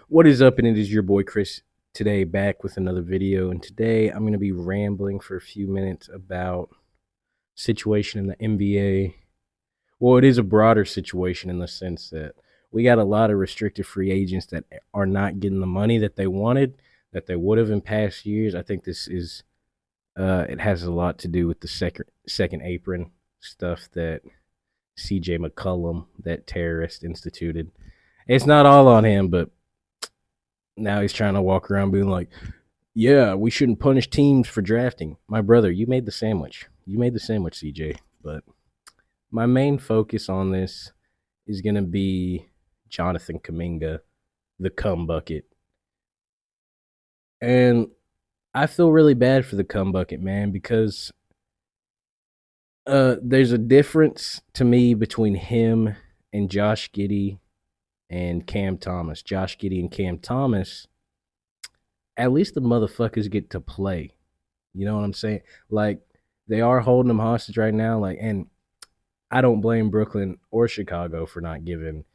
What is up? And it is your boy Chris today back with another video. And today I'm going to be rambling for a few minutes about situation in the NBA. Well, it is a broader situation in the sense that we got a lot of restricted free agents that are not getting the money that they wanted, that they would have in past years. I think this is it has a lot to do with the second apron stuff that CJ McCollum, that terrorist, instituted. It's not all on him, but now he's trying to walk around being like, yeah, we shouldn't punish teams for drafting. My brother, you made the sandwich. You made the sandwich, CJ. But my main focus on this is going to be Jonathan Kuminga, the Kumbucket. And I feel really bad for the Kumbucket, man, because there's a difference to me between him and Josh Giddey and Cam Thomas. Josh Giddey and Cam Thomas, at least the motherfuckers get to play. You know what I'm saying? Like, they are holding them hostage right now. Like, and I don't blame Brooklyn or Chicago for not giving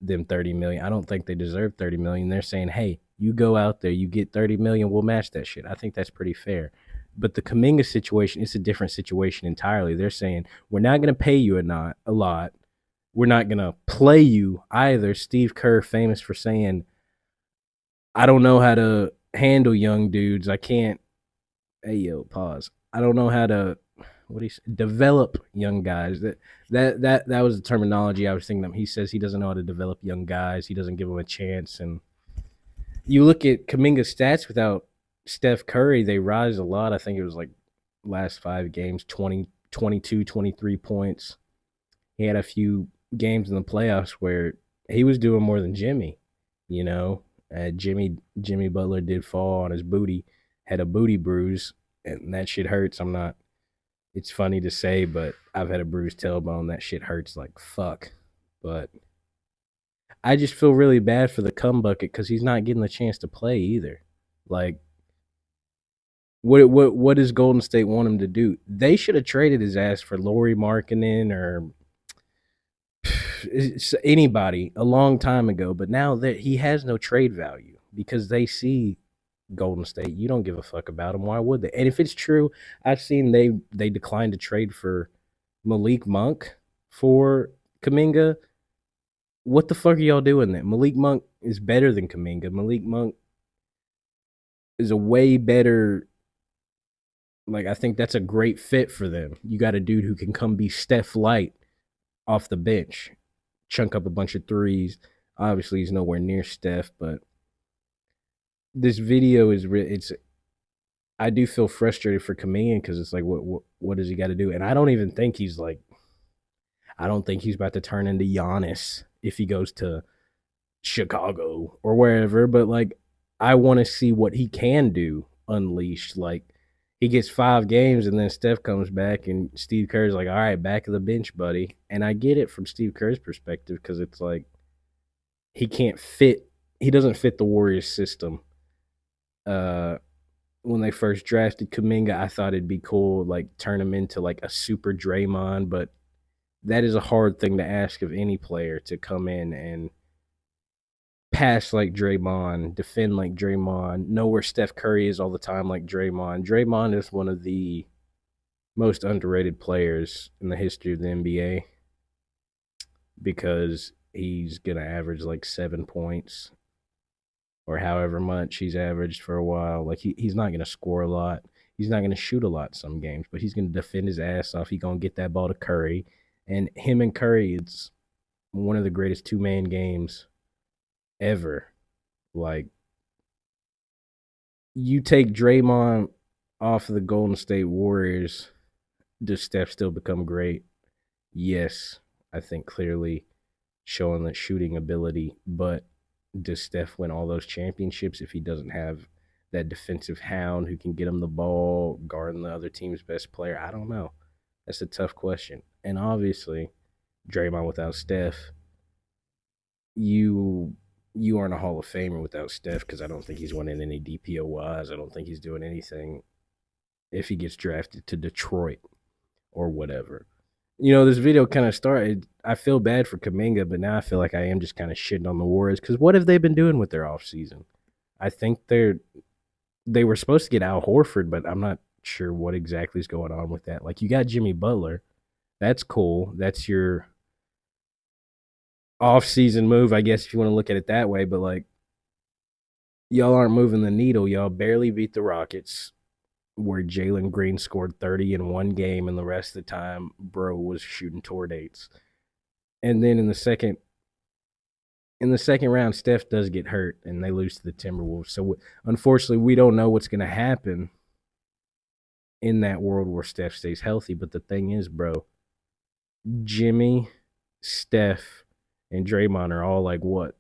them 30 million. I don't think they deserve 30 million. They're saying, hey, you go out there, you get 30 million, we'll match that shit. I think that's pretty fair. But the Kuminga situation, it's a different situation entirely. They're saying, we're not going to pay you a lot. We're not going to play you either. Steve Kerr, famous for saying, I don't know how to handle young dudes. I can't. Hey, yo, pause. I don't know how to develop young guys. That was the terminology I was thinking of. He says he doesn't know how to develop young guys. He doesn't give them a chance. And you look at Kuminga's stats without Steph Curry, they rise a lot. I think it was like last 5 games, 20, 22, 23 points. He had a few games in the playoffs where he was doing more than Jimmy, you know. Jimmy Butler did fall on his booty, had a booty bruise, and that shit hurts. I'm not. It's funny to say, but I've had a bruised tailbone. That shit hurts like fuck. But I just feel really bad for the Kumbucket because he's not getting the chance to play either. Like, what does Golden State want him to do? They should have traded his ass for Lauri Markkanen or anybody a long time ago. But now that he has no trade value because they see Golden State, you don't give a fuck about him. Why would they? And if it's true, I've seen they declined to trade for Malik Monk for Kuminga. What the fuck are y'all doing then? Malik Monk is better than Kuminga. Malik Monk is a way better. Like, I think that's a great fit for them. You got a dude who can come be Steph Light off the bench, chunk up a bunch of threes. Obviously, he's nowhere near Steph, but this video is it's. I do feel frustrated for Kuminga because it's like, what does he got to do? And I don't even think he's like. I don't think he's about to turn into Giannis if he goes to Chicago or wherever. But like, I want to see what he can do unleashed. Like, he gets 5 games and then Steph comes back and Steve Kerr's like, all right, back of the bench, buddy. And I get it from Steve Kerr's perspective because it's like he can't fit. He doesn't fit the Warriors system. When they first drafted Kuminga, I thought it'd be cool, like turn him into like a super Draymond, but that is a hard thing to ask of any player to come in and pass like Draymond, defend like Draymond, know where Steph Curry is all the time like Draymond. Draymond is one of the most underrated players in the history of the NBA because he's going to average like 7 points or however much he's averaged for a while. Like, he's not going to score a lot. He's not going to shoot a lot some games, but he's going to defend his ass off. He's going to get that ball to Curry. And him and Curry, it's one of the greatest 2-man games ever. Like, you take Draymond off of the Golden State Warriors, does Steph still become great? Yes, I think clearly showing that shooting ability, but does Steph win all those championships if he doesn't have that defensive hound who can get him the ball, guarding the other team's best player? I don't know. That's a tough question. And obviously, Draymond without Steph, you aren't a Hall of Famer without Steph because I don't think he's winning any DPOYs. I don't think he's doing anything if he gets drafted to Detroit or whatever. This video kind of started. I feel bad for Kuminga, but now I feel like I am just kind of shitting on the Warriors because what have they been doing with their offseason? I think they were supposed to get Al Horford, but I'm not sure what exactly is going on with that. Like you got Jimmy Butler, that's cool. That's your off-season move, I guess, if you want to look at it that way. But like, y'all aren't moving the needle. Y'all barely beat the Rockets, where Jalen Green scored 30 in one game, and the rest of the time, bro was shooting tour dates. And then in the second round, Steph does get hurt, and they lose to the Timberwolves. So unfortunately, we don't know what's going to happen in that world where Steph stays healthy. But the thing is, bro, Jimmy, Steph, and Draymond are all like what?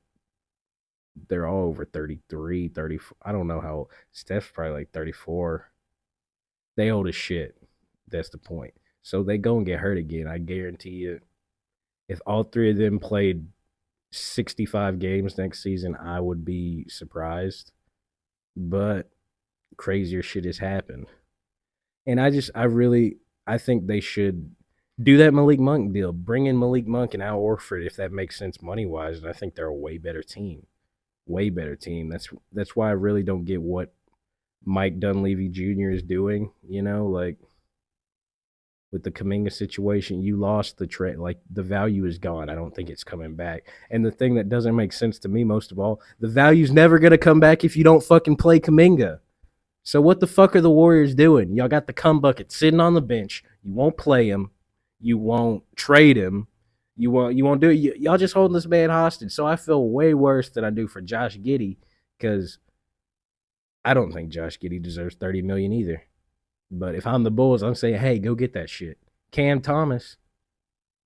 They're all over 33, 34. I don't know how old. Steph's probably like 34. They old as shit. That's the point. So they go and get hurt again. I guarantee you, if all three of them played 65 games next season, I would be surprised. But crazier shit has happened. And I think they should do that Malik Monk deal. Bring in Malik Monk and Al Orford if that makes sense money wise. And I think they're a way better team. Way better team. That's why I really don't get what Mike Dunleavy Jr. is doing. Like with the Kuminga situation, you lost the trade. Like the value is gone. I don't think it's coming back. And the thing that doesn't make sense to me most of all, the value's never gonna come back if you don't fucking play Kuminga. So what the fuck are the Warriors doing? Y'all got the Kumbucket sitting on the bench. You won't play him. You won't trade him. You won't do it. Y'all just holding this man hostage. So I feel way worse than I do for Josh Giddey because I don't think Josh Giddey deserves 30 million either. But if I'm the Bulls, I'm saying, hey, go get that shit. Cam Thomas,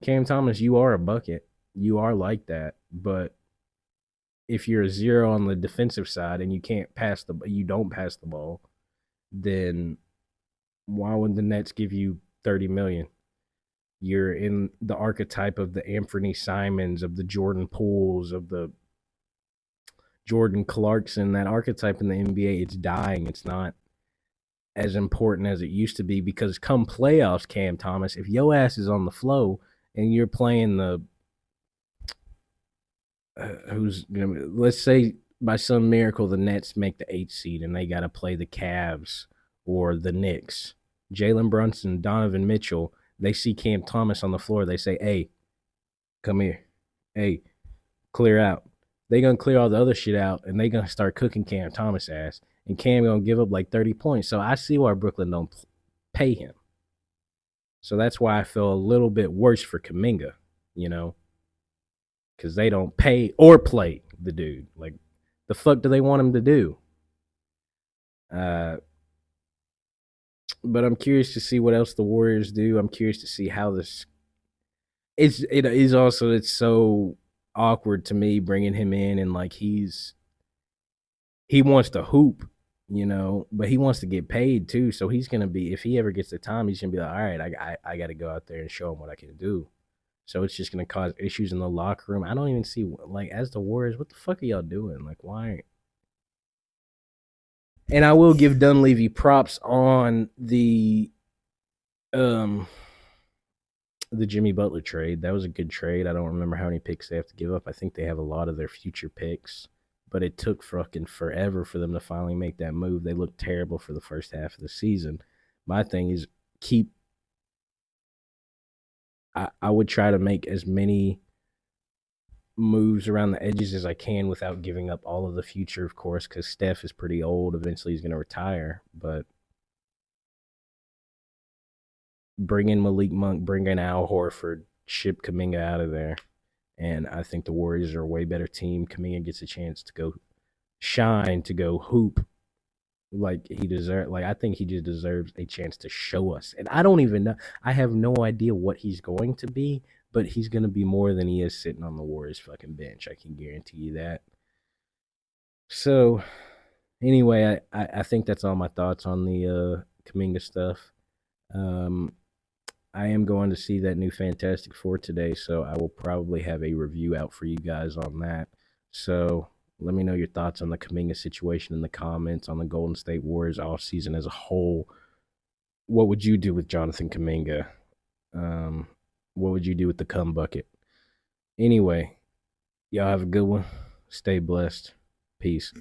you are a bucket. You are like that. But if you're a zero on the defensive side and you don't pass the ball, then why would the Nets give you 30 million? You're in the archetype of the Anthony Simons, of the Jordan Pooles, of the Jordan Clarkson. That archetype in the NBA, it's dying. It's not as important as it used to be because come playoffs, Cam Thomas, if your ass is on the flow and you're playing the let's say by some miracle the Nets make the 8th seed and they got to play the Cavs or the Knicks. Jalen Brunson, Donovan Mitchell, they see Cam Thomas on the floor. They say, hey, come here. Hey, clear out. They going to clear all the other shit out, and they going to start cooking Cam Thomas ass. And Cam going to give up like 30 points. So I see why Brooklyn don't pay him. So that's why I feel a little bit worse for Kuminga, because they don't pay or play the dude. Like, the fuck do they want him to do? But I'm curious to see what else the Warriors do. I'm curious to see how this. It's so awkward to me bringing him in and like he wants to hoop, but he wants to get paid too. So he's gonna be, if he ever gets the time, he's gonna be like, all right, I got to go out there and show him what I can do. So it's just gonna cause issues in the locker room. I don't even see like as the Warriors, what the fuck are y'all doing? Like why? And I will give Dunleavy props on um the Jimmy Butler trade. That was a good trade. I don't remember how many picks they have to give up. I think they have a lot of their future picks, but it took fucking forever for them to finally make that move. They looked terrible for the first half of the season. My thing is I would try to make as many moves around the edges as I can without giving up all of the future, of course, because Steph is pretty old. Eventually he's going to retire, but bring in Malik Monk, bring in Al Horford, ship Kuminga out of there. And I think the Warriors are a way better team. Kuminga gets a chance to go shine, to go hoop like he deserves. Like I think he just deserves a chance to show us. And I don't even know. I have no idea what he's going to be, but he's going to be more than he is sitting on the Warriors fucking bench. I can guarantee you that. So anyway, I think that's all my thoughts on the Kuminga stuff. I am going to see that new Fantastic Four today, so I will probably have a review out for you guys on that. So let me know your thoughts on the Kuminga situation in the comments, on the Golden State Warriors offseason as a whole. What would you do with Jonathan Kuminga? What would you do with the cum bucket? Anyway, y'all have a good one. Stay blessed. Peace.